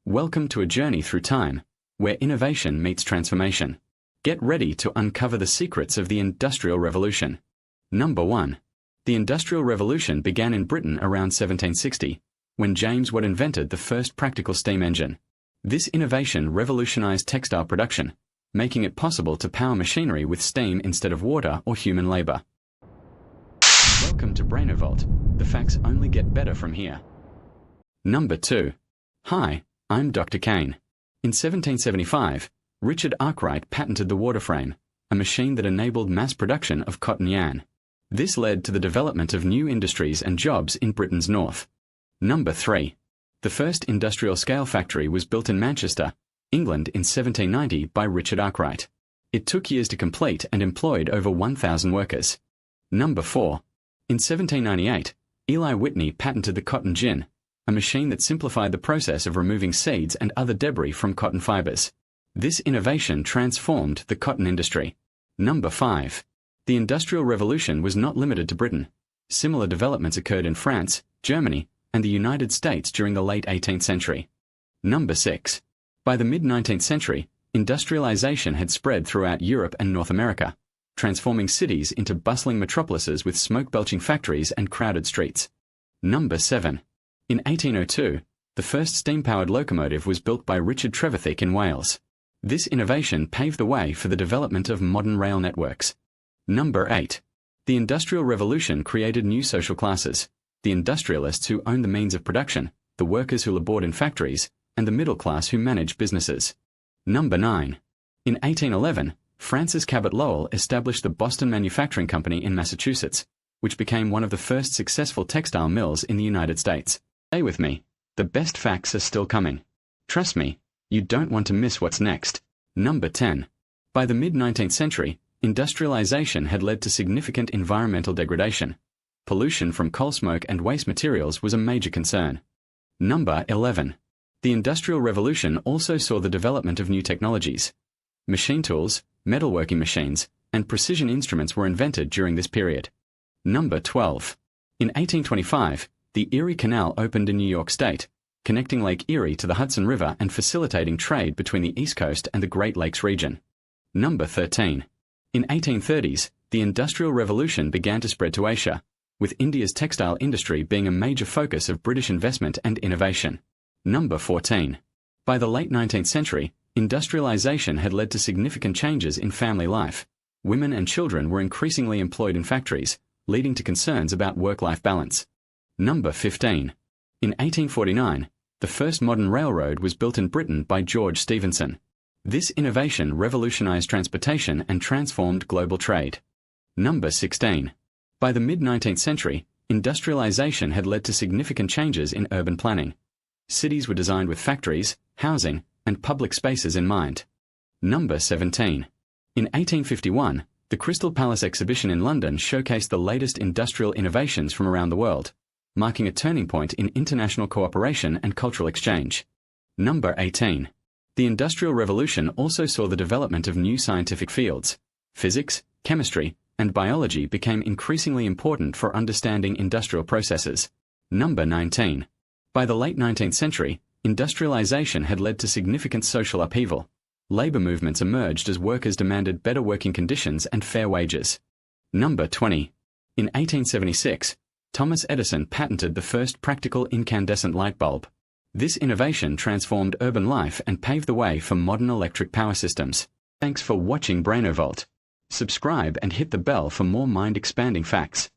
Welcome to a journey through time, where innovation meets transformation. Get ready to uncover the secrets of the Industrial Revolution. Number 1. The Industrial Revolution began in Britain around 1760, when James Watt invented the first practical steam engine. This innovation revolutionized textile production, making it possible to power machinery with steam instead of water or human labor. Welcome to BrainoVault. The facts only get better from here. Number 2. Hi, I'm Dr. Kane. In 1775, Richard Arkwright patented the water frame, a machine that enabled mass production of cotton yarn. This led to the development of new industries and jobs in Britain's north. Number 3. The first industrial-scale factory was built in Manchester, England in 1790 by Richard Arkwright. It took years to complete and employed over 1,000 workers. Number 4. In 1798, Eli Whitney patented the cotton gin, a machine that simplified the process of removing seeds and other debris from cotton fibers. This innovation transformed the cotton industry. Number 5. The Industrial Revolution was not limited to Britain. Similar developments occurred in France, Germany, and the United States during the late 18th century. Number 6. By the mid-19th century, industrialization had spread throughout Europe and North America, transforming cities into bustling metropolises with smoke-belching factories and crowded streets. Number 7. In 1802, the first steam-powered locomotive was built by Richard Trevithick in Wales. This innovation paved the way for the development of modern rail networks. Number 8. The Industrial Revolution created new social classes: the industrialists who owned the means of production, the workers who labored in factories, and the middle class who managed businesses. Number 9. In 1811, Francis Cabot Lowell established the Boston Manufacturing Company in Massachusetts, which became one of the first successful textile mills in the United States. Stay with me. The best facts are still coming. Trust me, you don't want to miss what's next. Number 10. By the mid-19th century, industrialization had led to significant environmental degradation. Pollution from coal smoke and waste materials was a major concern. Number 11. The Industrial Revolution also saw the development of new technologies. Machine tools, metalworking machines, and precision instruments were invented during this period. Number 12. In 1825, the Erie Canal opened in New York State, connecting Lake Erie to the Hudson River and facilitating trade between the East Coast and the Great Lakes region. Number 13. In 1830s, the Industrial Revolution began to spread to Asia, with India's textile industry being a major focus of British investment and innovation. Number 14. By the late 19th century, industrialization had led to significant changes in family life. Women and children were increasingly employed in factories, leading to concerns about work-life balance. Number 15. In 1849, the first modern railroad was built in Britain by George Stephenson. This innovation revolutionized transportation and transformed global trade. Number 16. By the mid-19th century, industrialization had led to significant changes in urban planning. Cities were designed with factories, housing, and public spaces in mind. Number 17. In 1851, the Crystal Palace exhibition in London showcased the latest industrial innovations from around the world, marking a turning point in international cooperation and cultural exchange. Number 18. The Industrial Revolution also saw the development of new scientific fields. Physics, chemistry, and biology became increasingly important for understanding industrial processes. Number 19. By the late 19th century, industrialization had led to significant social upheaval. Labor movements emerged as workers demanded better working conditions and fair wages. Number 20. In 1876, Thomas Edison patented the first practical incandescent light bulb. This innovation transformed urban life and paved the way for modern electric power systems. Thanks for watching BrainoVault. Subscribe and hit the bell for more mind-expanding facts.